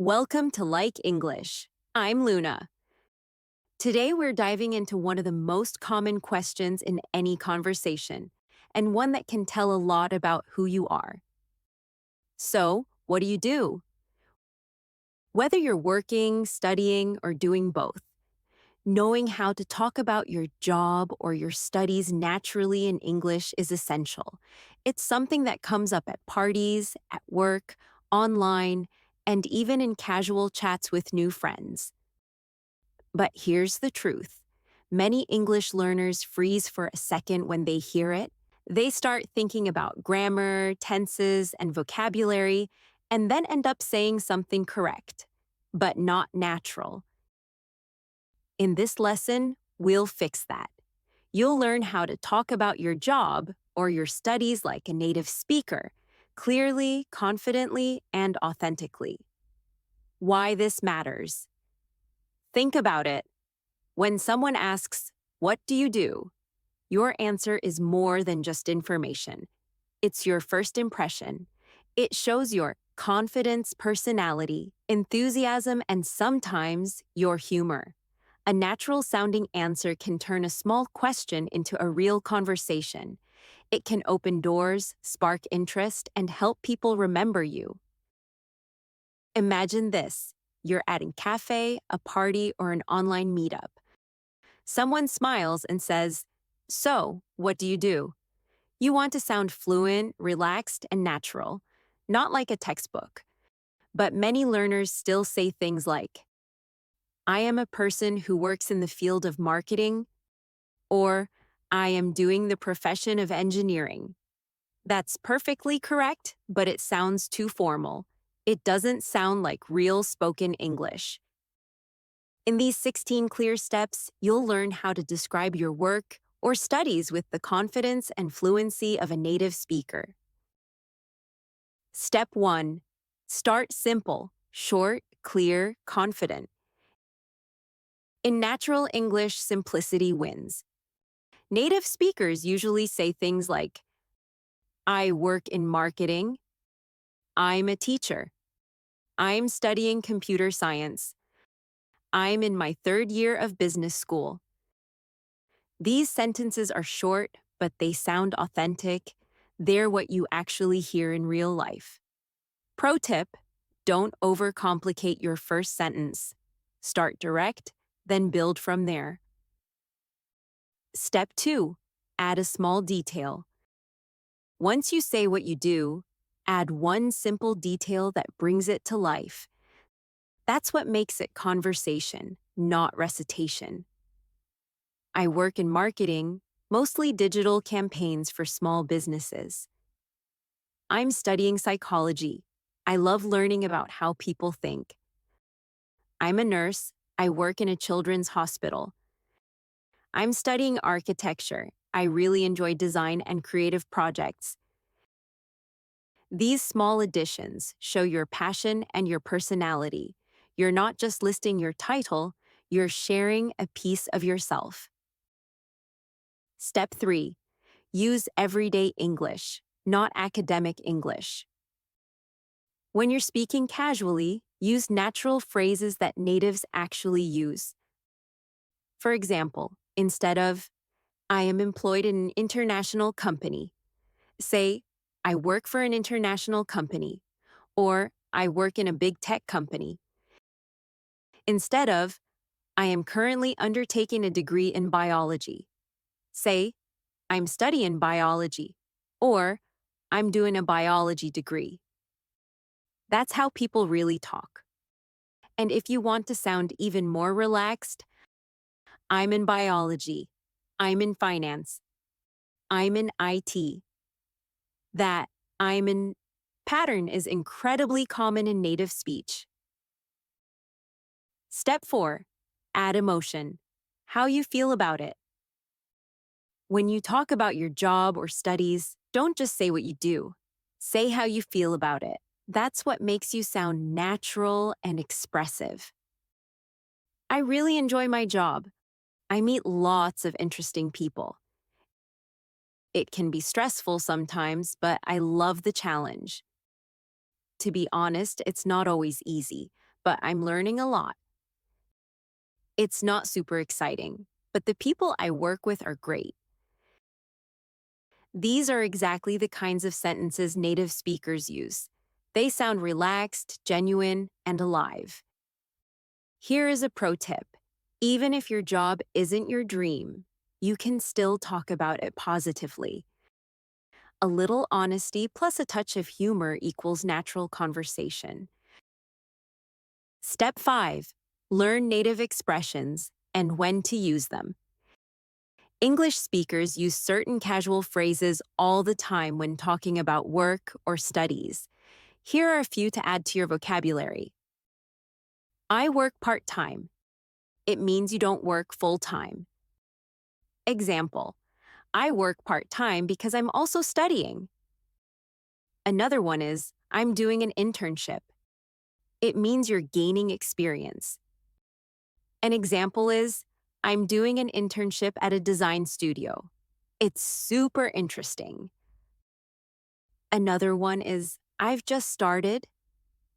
Welcome to Lyke.English. I'm Luna. Today we're diving into one of the most common questions in any conversation, and one that can tell a lot about who you are. So, what do you do? Whether you're working, studying, or doing both, knowing how to talk about your job or your studies naturally in English is essential. It's something that comes up at parties, at work, online, and even in casual chats with new friends. But here's the truth. Many English learners freeze for a second when they hear it. They start thinking about grammar, tenses, and vocabulary, and then end up saying something correct, but not natural. In this lesson, we'll fix that. You'll learn how to talk about your job or your studies like a native speaker, clearly, confidently, and authentically. Why this matters. Think about it. When someone asks, "What do you do?" your answer is more than just information. It's your first impression. It shows your confidence, personality, enthusiasm, and sometimes your humor. A natural sounding answer can turn a small question into a real conversation. It can open doors, spark interest, and help people remember you. Imagine this. You're at a cafe, a party, or an online meetup. Someone smiles and says, "So, what do you do?" You want to sound fluent, relaxed, and natural, not like a textbook. But many learners still say things like, "I am a person who works in the field of marketing," or "I am doing the profession of engineering." That's perfectly correct, but it sounds too formal. It doesn't sound like real spoken English. In these 16 clear steps, you'll learn how to describe your work or studies with the confidence and fluency of a native speaker. Step 1. Start simple, short, clear, confident. In natural English, simplicity wins. Native speakers usually say things like, "I work in marketing," "I'm a teacher," "I'm studying computer science," "I'm in my third year of business school." These sentences are short, but they sound authentic. They're what you actually hear in real life. Pro tip, don't overcomplicate your first sentence. Start direct, then build from there. Step 2, add a small detail. Once you say what you do, add one simple detail that brings it to life. That's what makes it conversation, not recitation. I work in marketing, mostly digital campaigns for small businesses. I'm studying psychology. I love learning about how people think. I'm a nurse. I work in a children's hospital. I'm studying architecture. I really enjoy design and creative projects. These small additions show your passion and your personality. You're not just listing your title, you're sharing a piece of yourself. Step 3. Use everyday English, not academic English. When you're speaking casually, use natural phrases that natives actually use. For example, instead of, "I am employed in an international company," say, "I work for an international company," or "I work in a big tech company." Instead of, "I am currently undertaking a degree in biology," say, "I'm studying biology," or "I'm doing a biology degree." That's how people really talk. And if you want to sound even more relaxed, "I'm in biology," "I'm in finance," "I'm in IT." That "I'm in" pattern is incredibly common in native speech. Step 4. Add emotion. How you feel about it. When you talk about your job or studies, don't just say what you do. Say how you feel about it. That's what makes you sound natural and expressive. "I really enjoy my job. I meet lots of interesting people. It can be stressful sometimes, but I love the challenge." To be honest, it's not always easy, but I'm learning a lot. It's not super exciting, but the people I work with are great. These are exactly the kinds of sentences native speakers use. They sound relaxed, genuine, and alive. Here is a pro tip. Even if your job isn't your dream, you can still talk about it positively. A little honesty plus a touch of humor equals natural conversation. Step 5. Learn native expressions and when to use them. English speakers use certain casual phrases all the time when talking about work or studies. Here are a few to add to your vocabulary. I work part-time. It means you don't work full-time. Example, I work part-time because I'm also studying. Another one is, I'm doing an internship. It means you're gaining experience. An example is, I'm doing an internship at a design studio. It's super interesting. Another one is, I've just started.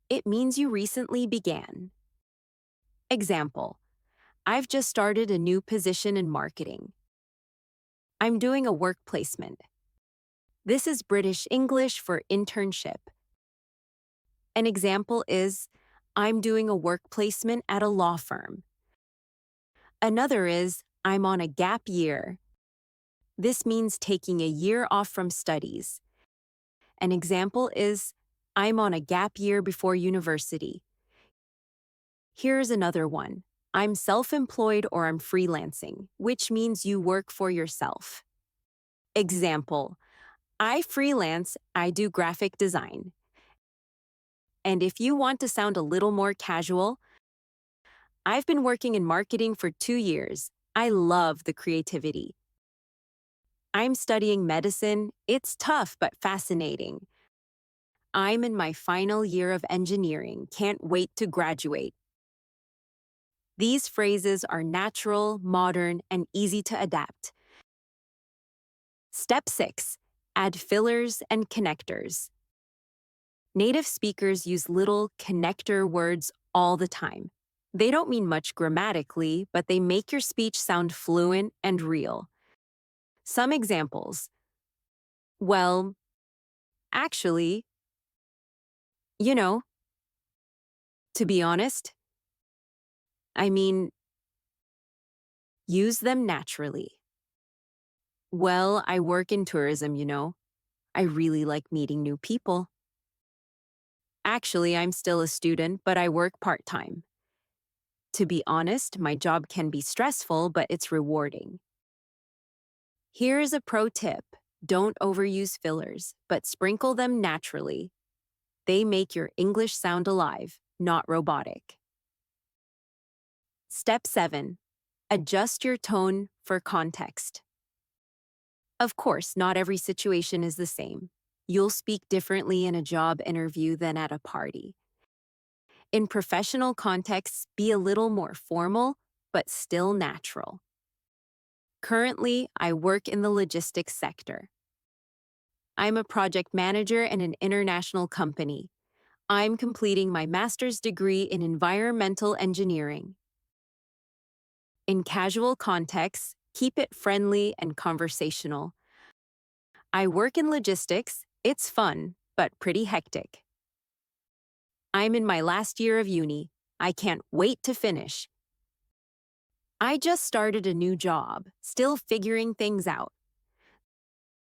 It means you recently began. Example, I've just started a new position in marketing. I'm doing a work placement. This is British English for internship. An example is, I'm doing a work placement at a law firm. Another is, I'm on a gap year. This means taking a year off from studies. An example is, I'm on a gap year before university. Here's another one. I'm self-employed or I'm freelancing, which means you work for yourself. Example, I freelance, I do graphic design. And if you want to sound a little more casual, I've been working in marketing for 2 years. I love the creativity. I'm studying medicine. It's tough but fascinating. I'm in my final year of engineering. Can't wait to graduate. These phrases are natural, modern, and easy to adapt. Step 6. Add fillers and connectors. Native speakers use little connector words all the time. They don't mean much grammatically, but they make your speech sound fluent and real. Some examples. Well, actually, you know, to be honest, I mean, use them naturally. Well, I work in tourism. I really like meeting new people. Actually, I'm still a student, but I work part-time. To be honest, my job can be stressful, but it's rewarding. Here is a pro tip. Don't overuse fillers, but sprinkle them naturally. They make your English sound alive, not robotic. Step 7. Adjust your tone for context. Of course, not every situation is the same. You'll speak differently in a job interview than at a party. In professional contexts, be a little more formal, but still natural. Currently, I work in the logistics sector. I'm a project manager in an international company. I'm completing my master's degree in environmental engineering. In casual contexts, keep it friendly and conversational. I work in logistics. It's fun, but pretty hectic. I'm in my last year of uni. I can't wait to finish. I just started a new job, still figuring things out.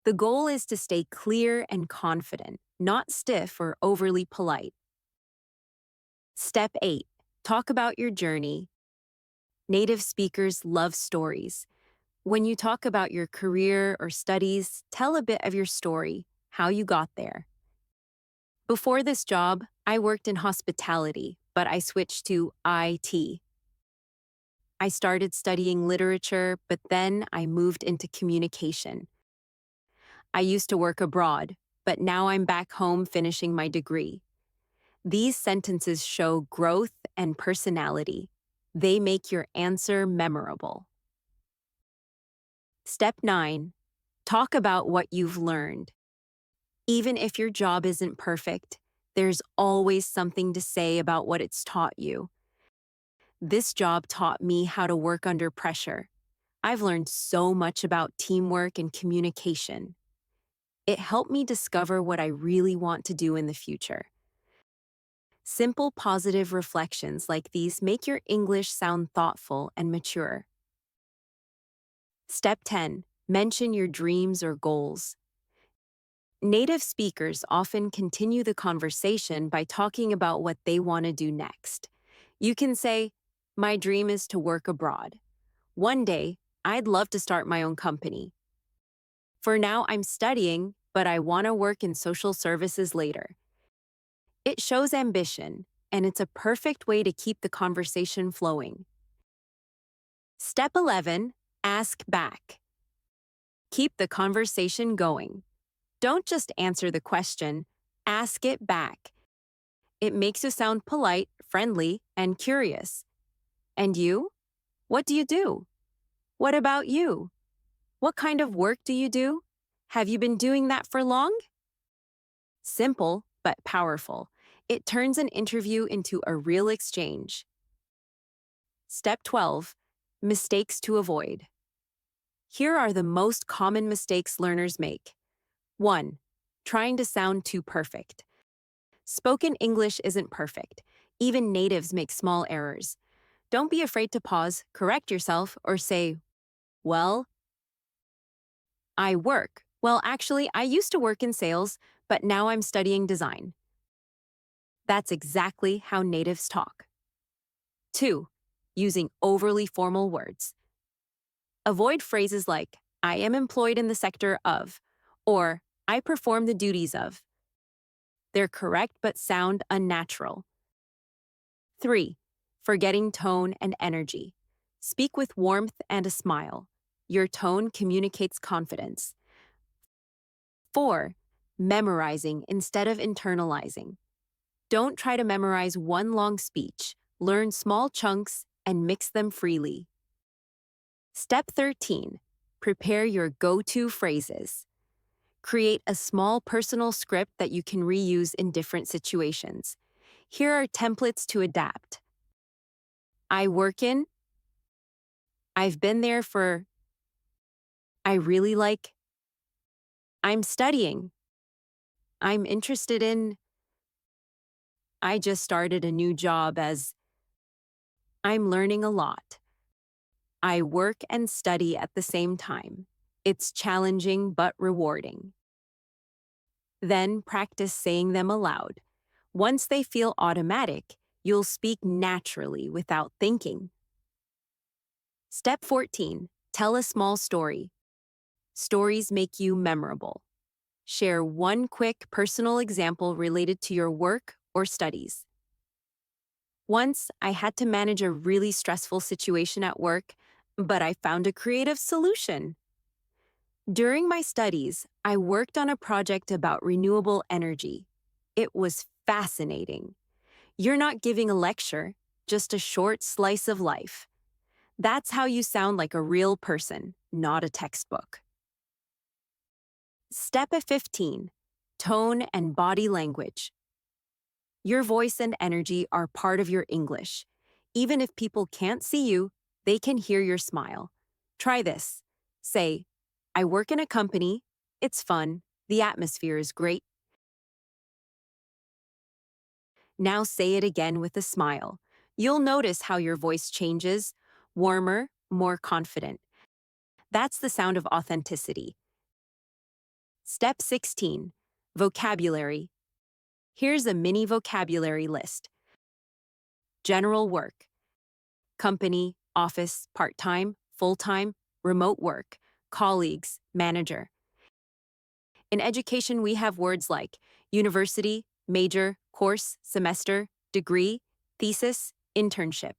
The goal is to stay clear and confident, not stiff or overly polite. Step 8. Talk about your journey. Native speakers love stories. When you talk about your career or studies, tell a bit of your story, how you got there. Before this job, I worked in hospitality, but I switched to IT. I started studying literature, but then I moved into communication. I used to work abroad, but now I'm back home finishing my degree. These sentences show growth and personality. They make your answer memorable. Step 9. Talk about what you've learned. Even if your job isn't perfect, There's always something to say about what it's taught you. This job taught me how to work under pressure. I've learned so much about teamwork and communication. It helped me discover what I really want to do in the future. Simple positive reflections like these make your English sound thoughtful and mature. Step 10. Mention your dreams or goals. Native speakers often continue the conversation by talking about what they want to do next. You can say, "My dream is to work abroad. One day, I'd love to start my own company. For now, I'm studying, but I want to work in social services later." It shows ambition, and it's a perfect way to keep the conversation flowing. Step 11. Ask back. Keep the conversation going. Don't just answer the question, ask it back. It makes you sound polite, friendly, and curious. "And you? What do you do? What about you? What kind of work do you do? Have you been doing that for long?" Simple, but powerful. It turns an interview into a real exchange. Step 12. Mistakes to avoid. Here are the most common mistakes learners make. 1. Trying to sound too perfect. Spoken English isn't perfect. Even natives make small errors. Don't be afraid to pause, correct yourself, or say, "Well, I work. Well, actually, I used to work in sales, but now I'm studying design." That's exactly how natives talk. 2. Using overly formal words. Avoid phrases like, "I am employed in the sector of," or "I perform the duties of." They're correct but sound unnatural. 3. Forgetting tone and energy. Speak with warmth and a smile. Your tone communicates confidence. 4. Memorizing instead of internalizing. Don't try to memorize one long speech. Learn small chunks and mix them freely. Step 13. Prepare your go-to phrases. Create a small personal script that you can reuse in different situations. Here are templates to adapt. "I work in," "I've been there for," "I really like," "I'm studying," "I'm interested in," "I just started a new job as," "I'm learning a lot." I work and study at the same time. It's challenging but rewarding. Then practice saying them aloud. Once they feel automatic, you'll speak naturally without thinking. Step 14. Tell a small story. Stories make you memorable. Share one quick personal example related to your work or studies. "Once, I had to manage a really stressful situation at work, but I found a creative solution. During my studies, I worked on a project about renewable energy. It was fascinating." You're not giving a lecture, just a short slice of life. That's how you sound like a real person, not a textbook. Step 15. Tone and body language. Your voice and energy are part of your English. Even if people can't see you, they can hear your smile. Try this. Say, "I work in a company. It's fun. The atmosphere is great." Now say it again with a smile. You'll notice how your voice changes, warmer, more confident. That's the sound of authenticity. Step 16. Vocabulary. Here's a mini vocabulary list. General work. Company, office, part-time, full-time, remote work, colleagues, manager. In education, we have words like university, major, course, semester, degree, thesis, internship.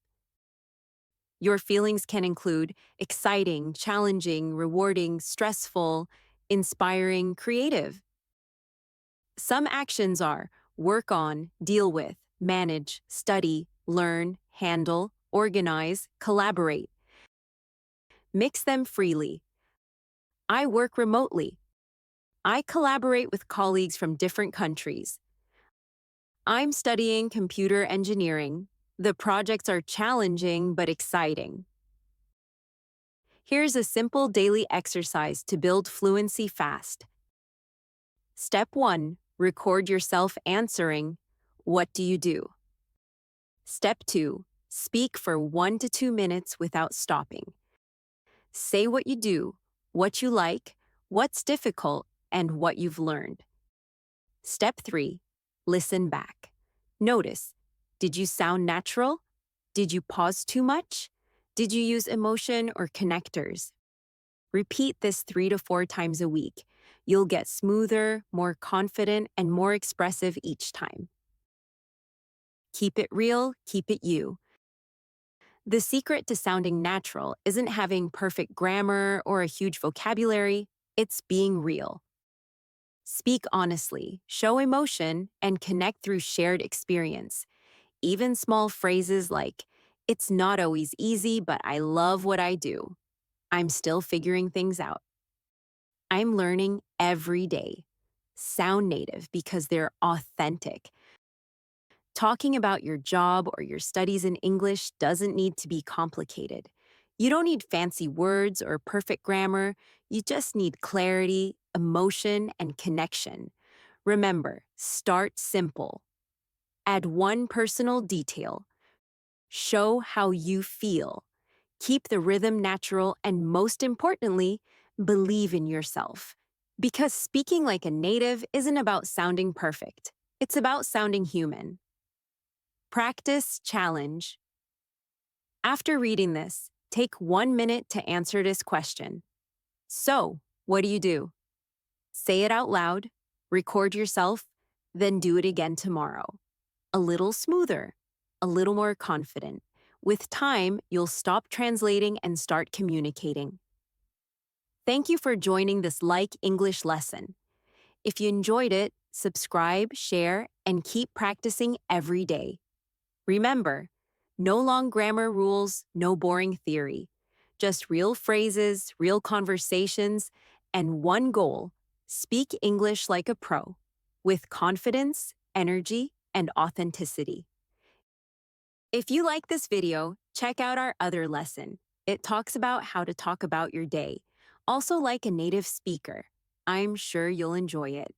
Your feelings can include exciting, challenging, rewarding, stressful, inspiring, creative. Some actions are work on, deal with, manage, study, learn, handle, organize, collaborate. Mix them freely. I work remotely. I collaborate with colleagues from different countries. I'm studying computer engineering. The projects are challenging but exciting. Here's a simple daily exercise to build fluency fast. Step 1. Record yourself answering. What do you do? Step 2. Speak for 1 to 2 minutes without stopping. Say what you do, what you like, what's difficult, and what you've learned. Step 3. Listen back. Notice, did you sound natural? Did you pause too much? Did you use emotion or connectors? Repeat this 3 to 4 times a week. You'll get smoother, more confident, and more expressive each time. Keep it real, keep it you. The secret to sounding natural isn't having perfect grammar or a huge vocabulary, it's being real. Speak honestly, show emotion, and connect through shared experience. Even small phrases like, "It's not always easy, but I love what I do. I'm still figuring things out. I'm learning every day." Sound native because they're authentic. Talking about your job or your studies in English doesn't need to be complicated. You don't need fancy words or perfect grammar. You just need clarity, emotion, and connection. Remember, start simple. Add one personal detail. Show how you feel. Keep the rhythm natural, and most importantly, believe in yourself. Because speaking like a native isn't about sounding perfect, it's about sounding human. Practice challenge. After reading this, take 1 minute to answer this question. So, what do you do? Say it out loud, record yourself, then do it again tomorrow. A little smoother, a little more confident. With time, you'll stop translating and start communicating. Thank you for joining this Lyke.English lesson. If you enjoyed it, subscribe, share, and keep practicing every day. Remember, no long grammar rules, no boring theory. Just real phrases, real conversations, and one goal: speak English like a pro, with confidence, energy, and authenticity. If you like this video, check out our other lesson. It talks about how to talk about your day, also like a native speaker. I'm sure you'll enjoy it.